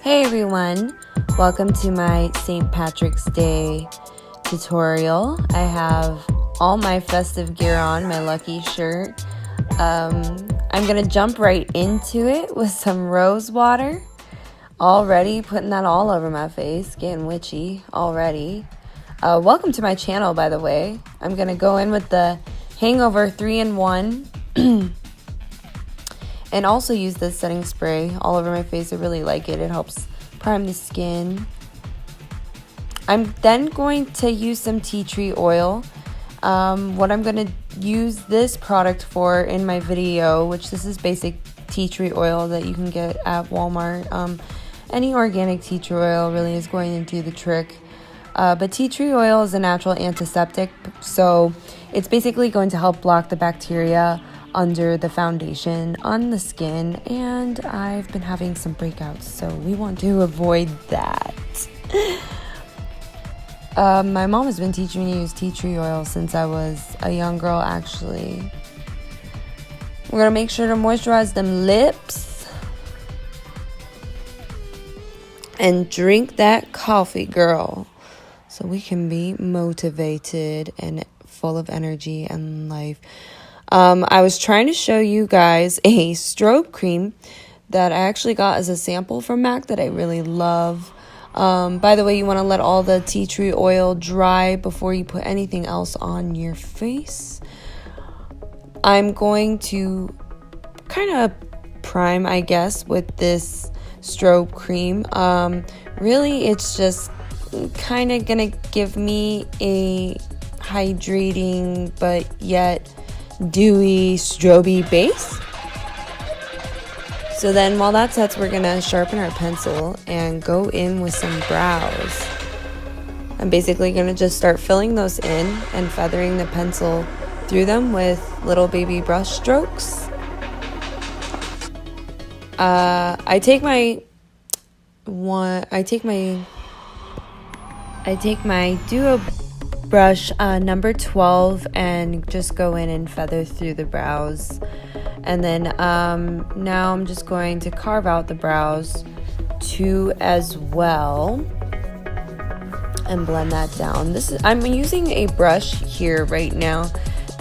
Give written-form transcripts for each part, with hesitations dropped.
Hey everyone, welcome to my St. Patrick's Day tutorial. I have all my festive gear on, my lucky shirt. I'm gonna jump right into it with some rose water. Already putting that all over my face, getting witchy already. Welcome to my channel, by the way. I'm gonna go in with the Hangover 3-in-1 and also use this setting spray all over my face. I really like it. It helps prime the skin. I'm then going to use some tea tree oil. What I'm going to use this product for in my video, which this is basic tea tree oil that you can get at Walmart. Any organic tea tree oil really is going to do the trick. But tea tree oil is a natural antiseptic, so it's basically going to help block the bacteria under the foundation on the skin, and I've been having some breakouts, so we want to avoid that. My mom has been teaching me to use tea tree oil since I was a young girl, actually. We're gonna make sure to moisturize them lips and drink that coffee, girl, so we can be motivated and full of energy and life. I was trying to show you guys a Strobe Cream that I actually got as a sample from MAC that I really love. By the way, you want to let all the tea tree oil dry before you put anything else on your face. I'm going to kind of prime, I guess, with this Strobe Cream. Really, it's just kind of going to give me a hydrating but yet dewy, stroby base. So then while that sets, we're gonna sharpen our pencil and go in with some brows. I'm basically gonna just start filling those in and feathering the pencil through them with little baby brush strokes. I take my duo brush number 12 and just go in and feather through the brows, and then now I'm just going to carve out the brows too as well and blend that down. I'm using a brush here right now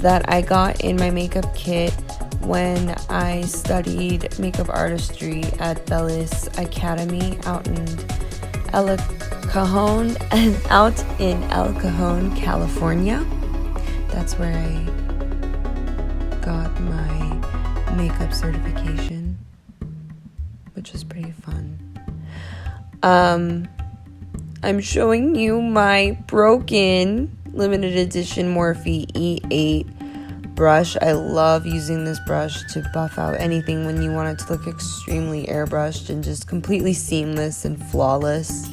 that I got in my makeup kit when I studied makeup artistry at Bellis Academy out in El Cajon, California. That's where I got my makeup certification, which was pretty fun. I'm showing you my broken limited edition Morphe E8 brush. I love using this brush to buff out anything when you want it to look extremely airbrushed and just completely seamless and flawless.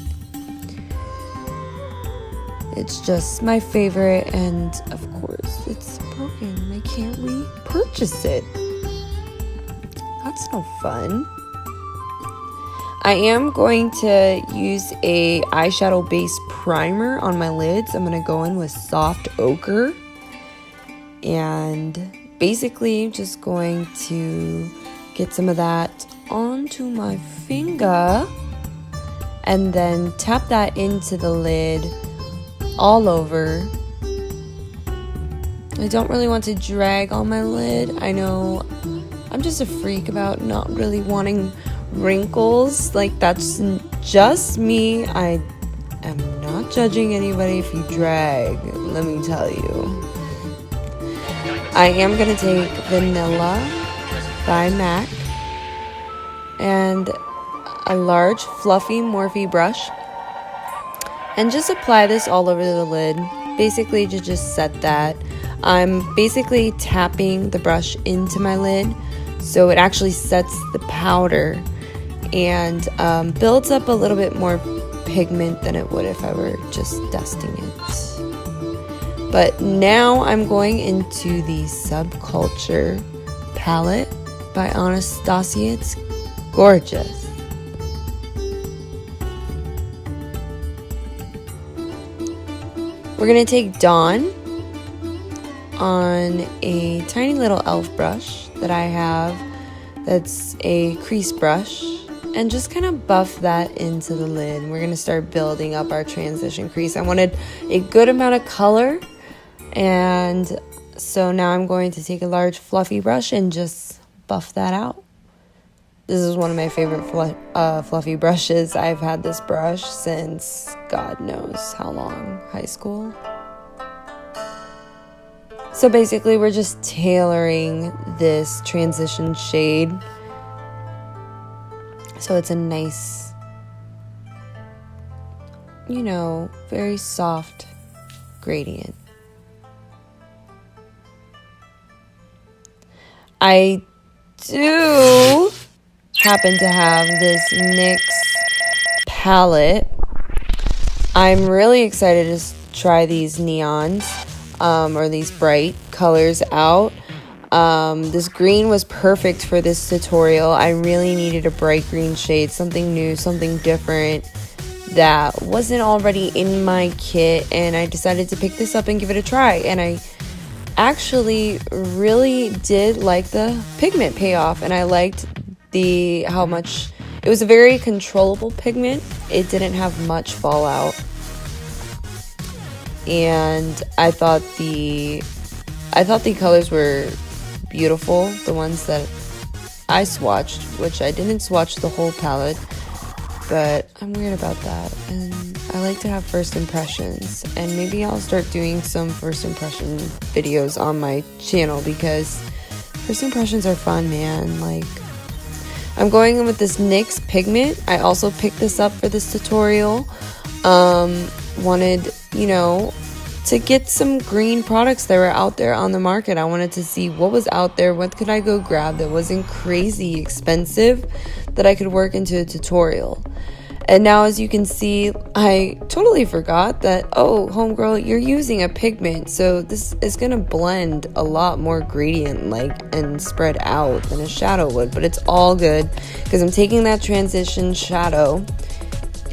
It's just my favorite, and of course it's broken. Why can't we purchase it? That's no fun. I am going to use a eyeshadow base primer on my lids. I'm going to go in with soft ochre and basically just going to get some of that onto my finger and then tap that into the lid all over. I don't really want to drag on my lid. I know I'm just a freak about not really wanting wrinkles. Like, that's just me. I am not judging anybody if you drag, let me tell you. I am going to take Vanilla by MAC and a large fluffy Morphe brush and just apply this all over the lid, basically to just set that. I'm basically tapping the brush into my lid so it actually sets the powder and builds up a little bit more pigment than it would if I were just dusting it. But now I'm going into the Subculture palette by Anastasia. It's gorgeous. We're going to take Dawn on a tiny little e.l.f. brush that I have that's a crease brush. and just kind of buff that into the lid. We're going to start building up our transition crease. I wanted a good amount of color, and so now I'm going to take a large fluffy brush and just buff that out. This is one of my favorite fluffy brushes. I've had this brush since God knows how long, high school. So basically we're just tailoring this transition shade so it's a nice, you know, very soft gradient. I do happen to have this NYX palette. I'm really excited to try these neons, or these bright colors out. This green was perfect for this tutorial. I really needed a bright green shade, something new, something different that wasn't already in my kit, and I decided to pick this up and give it a try. And I actually really did like the pigment payoff, and I liked how much it was a very controllable pigment. It didn't have much fallout, and I thought the colors were beautiful, the ones that I swatched, which I didn't swatch the whole palette, but I'm weird about that, and I like to have first impressions, and maybe I'll start doing some first impression videos on my channel, because first impressions are fun, man. Like, I'm going in with this NYX pigment. I also picked this up for this tutorial. Wanted, you know, to get some green products that were out there on the market. I wanted to see what was out there, what could I go grab that wasn't crazy expensive, that I could work into a tutorial. And now, as you can see, I totally forgot that, oh, homegirl, you're using a pigment, so this is gonna blend a lot more gradient and spread out than a shadow would, but it's all good because I'm taking that transition shadow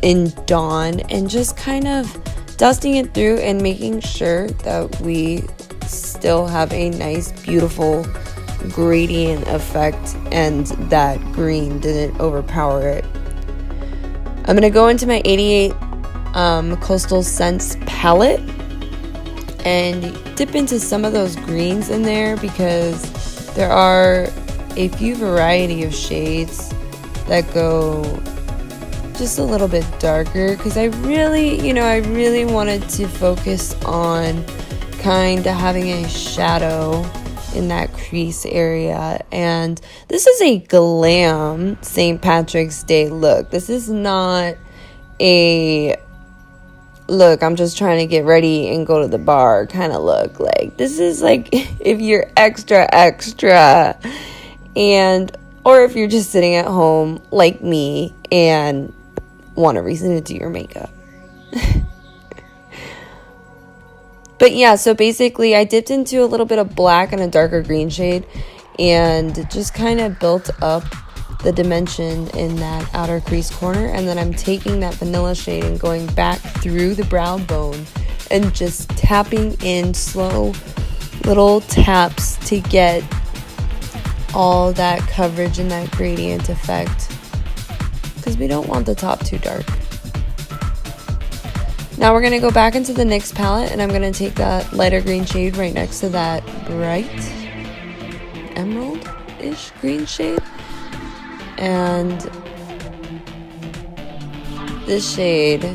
in Dawn and just kind of dusting it through and making sure that we still have a nice, beautiful gradient effect and that green didn't overpower it. I'm going to go into my 88 Coastal Scents palette and dip into some of those greens in there, because there are a few variety of shades that go just a little bit darker, because I really wanted to focus on kind of having a shadow in that crease area. And this is a glam St. Patrick's Day look. This is not a look, I'm just trying to get ready and go to the bar kind of look. Like, this is like if you're extra and or if you're just sitting at home like me and want a reason to do your makeup. But yeah, so basically I dipped into a little bit of black and a darker green shade and just kind of built up the dimension in that outer crease corner. And then I'm taking that vanilla shade and going back through the brow bone and just tapping in slow little taps to get all that coverage and that gradient effect, because we don't want the top too dark. Now we're going to go back into the NYX palette, and I'm going to take that lighter green shade right next to that bright emerald-ish green shade. And this shade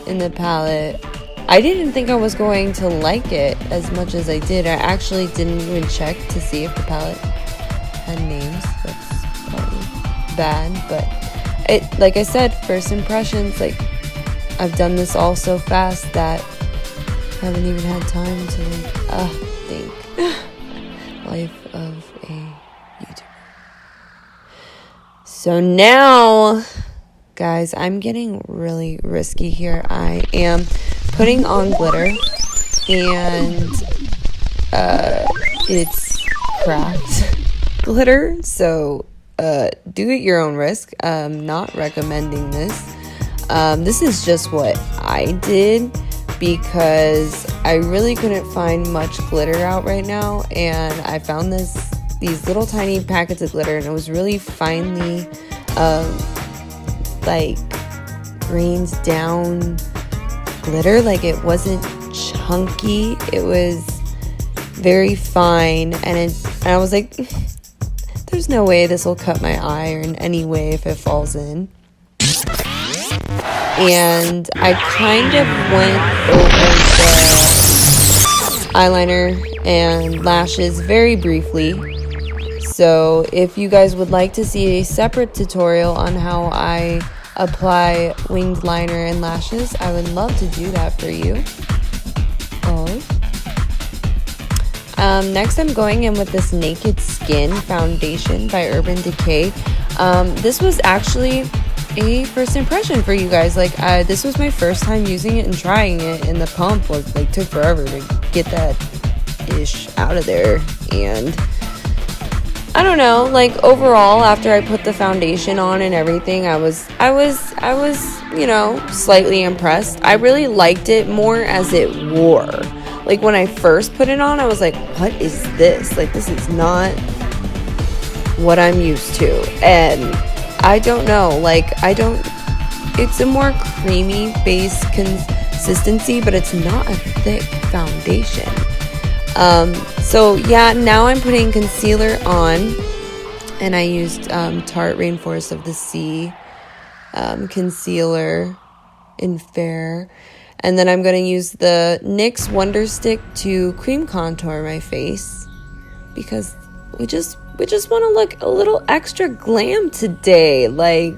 in the palette, I didn't think I was going to like it as much as I did. I actually didn't even check to see if the palette had names. That's probably bad, but it, like I said, first impressions, like, I've done this all so fast that I haven't even had time to think. Life of a YouTuber. So now, guys, I'm getting really risky here. I am putting on glitter, and it's cracked glitter, so do at your own risk. I'm not recommending this. This is just what I did because I really couldn't find much glitter out right now, and I found these little tiny packets of glitter, and it was really finely like grains down glitter. Like it wasn't chunky, it was very fine, and I was like, there's no way this will cut my eye or in any way if it falls in. And I kind of went over the eyeliner and lashes very briefly. So if you guys would like to see a separate tutorial on how I apply winged liner and lashes, I would love to do that for you. Next I'm going in with this Naked Skin foundation by Urban Decay. This was actually a first impression for you guys. Like this was my first time using it and trying it, and the pump was like took forever to get that ish out of there. And I don't know, like overall after I put the foundation on and everything, I was you know, slightly impressed. I really liked it more as it wore. Like when I first put it on, I was like, what is this? Like this is not what I'm used to. And I don't know, like it's a more creamy base consistency, but it's not a thick foundation. So yeah, now I'm putting concealer on, and I used Tarte Rainforest of the Sea concealer in Fair. And then I'm going to use the NYX Wonder Stick to cream contour my face, because we just want to look a little extra glam today, like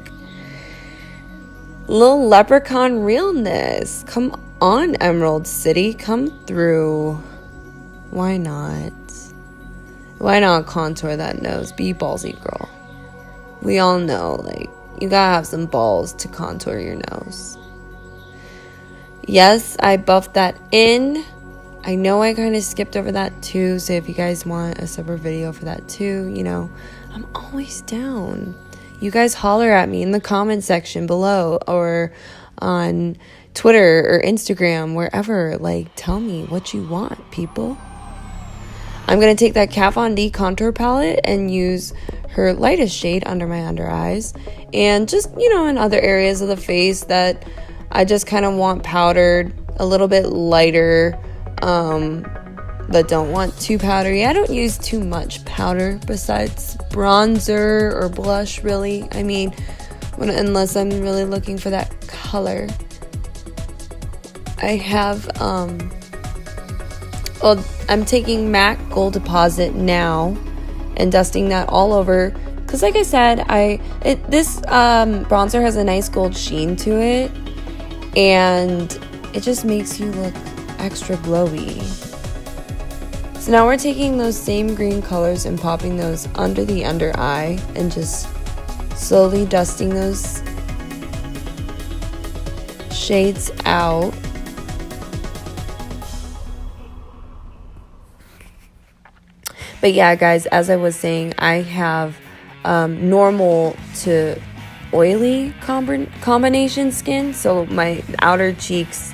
little leprechaun realness. Come on, Emerald City, come through. Why not? Why not contour that nose? Be ballsy, girl. We all know, like, you gotta have some balls to contour your nose. Yes, I buffed that in. I know I kind of skipped over that too, so if you guys want a separate video for that too, you know, I'm always down. You guys holler at me in the comment section below, or on Twitter or Instagram, wherever. Like, tell me what you want, people. I'm going to take that Kat Von D Contour Palette and use her lightest shade under my under eyes, and just, you know, in other areas of the face that I just kind of want powdered, a little bit lighter, but don't want too powdery. I don't use too much powder besides bronzer or blush, really. I mean, unless I'm really looking for that color. I have, well, I'm taking MAC Gold Deposit now and dusting that all over, because like I said, this bronzer has a nice gold sheen to it, and it just makes you look extra glowy. So now we're taking those same green colors and popping those under the under eye and just slowly dusting those shades out. But yeah, guys, as I was saying, I have normal to oily combination skin, so my outer cheeks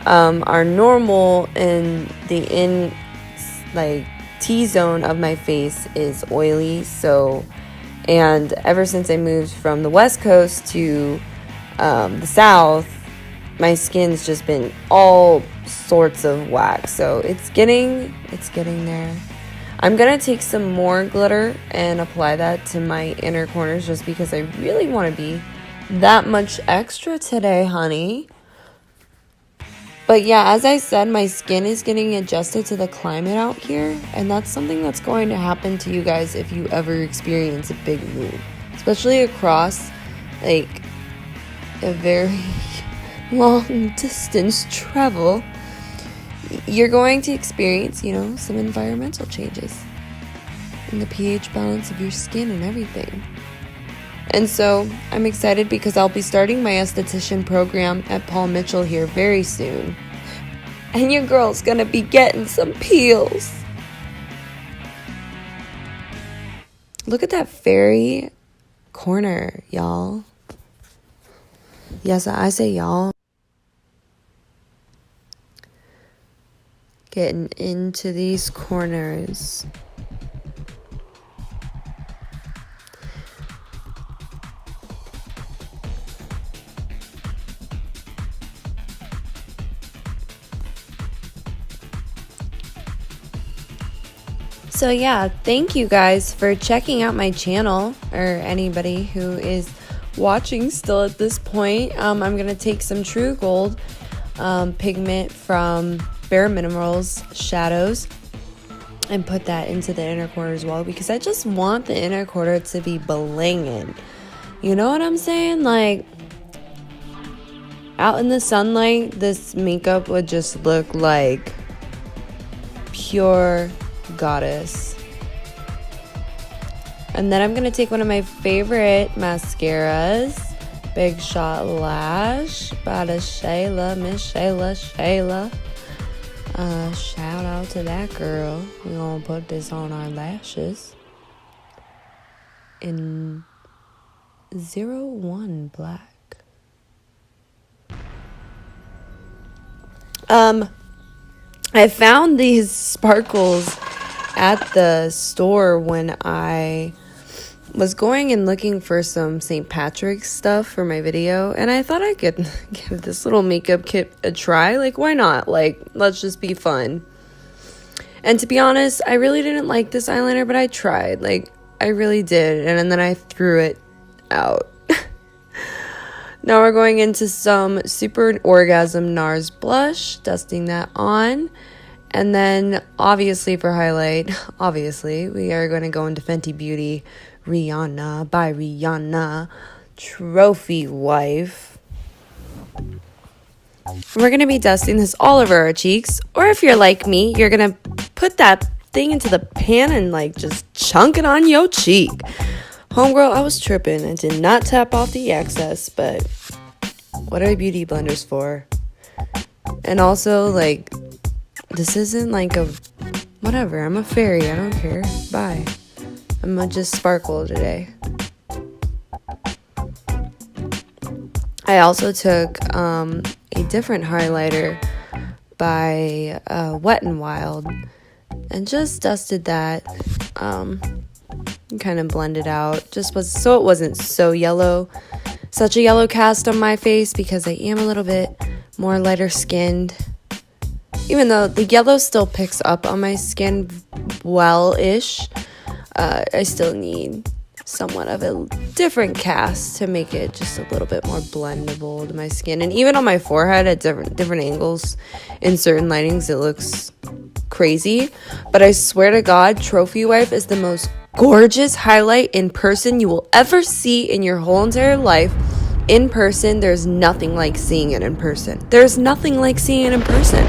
are normal, and the T-zone of my face is oily. So, and ever since I moved from the West Coast to the South, my skin's just been all sorts of whack. So it's getting there. I'm going to take some more glitter and apply that to my inner corners, just because I really want to be that much extra today, honey. But yeah, as I said, my skin is getting adjusted to the climate out here, and that's something that's going to happen to you guys if you ever experience a big move, especially across like a very long distance travel. You're going to experience, you know, some environmental changes in the pH balance of your skin and everything. And so I'm excited because I'll be starting my esthetician program at Paul Mitchell here very soon. And your girl's gonna be getting some peels. Look at that fairy corner, y'all. Yes, I say y'all. Getting into these corners. So yeah, thank you guys for checking out my channel, or anybody who is watching still at this point. I'm gonna take some True Gold pigment from Bare Minerals Shadows and put that into the inner corner as well, because I just want the inner corner to be blinging. You know what I'm saying? Like, out in the sunlight, this makeup would just look like pure goddess. And then I'm gonna take one of my favorite mascaras, Big Shot Lash by the Shayla, Miss Shayla. Shout out to that girl. We're gonna put this on our lashes in 01 black. I found these sparkles at the store when I was going and looking for some St. Patrick's stuff for my video, and I thought I could give this little makeup kit a try. Like, why not? Like, let's just be fun. And to be honest, I really didn't like this eyeliner, but I tried. Like, I really did, and then I threw it out. Now we're going into some Super Orgasm NARS blush, dusting that on. And then, obviously for highlight, we are going to go into Fenty Beauty Rihanna by Rihanna Trophy Wife. We're going to be dusting this all over our cheeks. Or if you're like me, you're going to put that thing into the pan and like just chunk it on your cheek. Homegirl, I was tripping. I did not tap off the excess, but what are beauty blenders for? And also, like, this isn't like a whatever. I'm a fairy. I don't care. Bye. I'm gonna just sparkle today. I also took a different highlighter by Wet n Wild and just dusted that. Kind of blended out, just was so it wasn't so yellow, such a yellow cast on my face, because I am a little bit more lighter skinned, even though the yellow still picks up on my skin well-ish. I still need somewhat of a different cast to make it just a little bit more blendable to my skin, and even on my forehead at different angles in certain lightings it looks crazy. But I swear to God, Trophy Wife is the most gorgeous highlight in person you will ever see in your whole entire life. In person, there's nothing like seeing it in person. There's nothing like seeing it in person.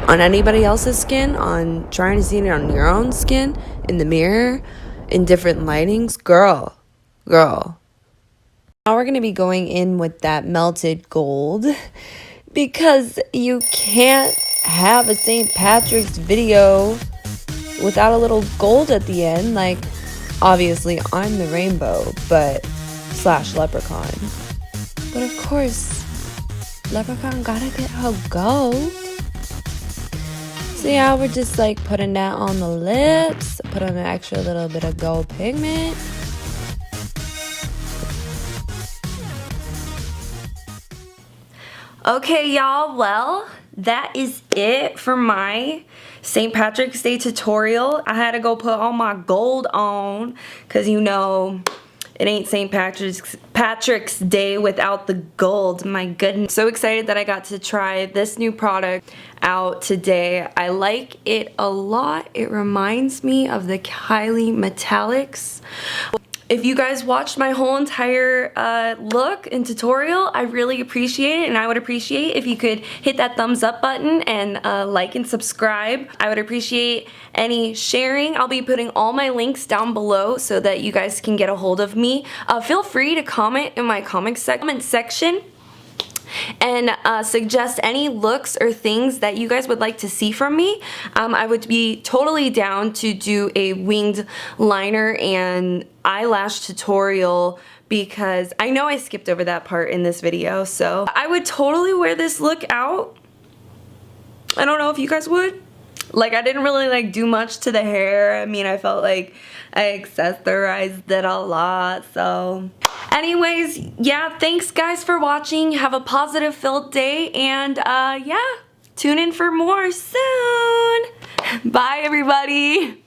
On anybody else's skin, on trying to see it on your own skin, in the mirror, in different lightings. Girl. Now we're going to be going in with that melted gold, because you can't have a St. Patrick's video without a little gold at the end. Like, obviously I'm the rainbow, but / leprechaun. But of course, leprechaun gotta get her gold. So yeah, we're just like putting that on the lips, put on an extra little bit of gold pigment. Okay, y'all, well, that is it for my St. Patrick's Day tutorial. I had to go put all my gold on, because you know it ain't St. Patrick's Day without the gold. My goodness. So excited that I got to try this new product out today. I like it a lot. It reminds me of the Kylie Metallics. If you guys watched my whole entire look and tutorial, I really appreciate it, and I would appreciate if you could hit that thumbs up button and like and subscribe. I would appreciate any sharing. I'll be putting all my links down below so that you guys can get a hold of me. Feel free to comment in my comment section and suggest any looks or things that you guys would like to see from me. I would be totally down to do a winged liner and eyelash tutorial, because I know I skipped over that part in this video. So I would totally wear this look out. I don't know if you guys would. Like, I didn't really like do much to the hair. I mean, I felt like I accessorized it a lot. So anyways, yeah, thanks guys for watching. Have a positive filled day, and yeah, tune in for more soon. Bye everybody.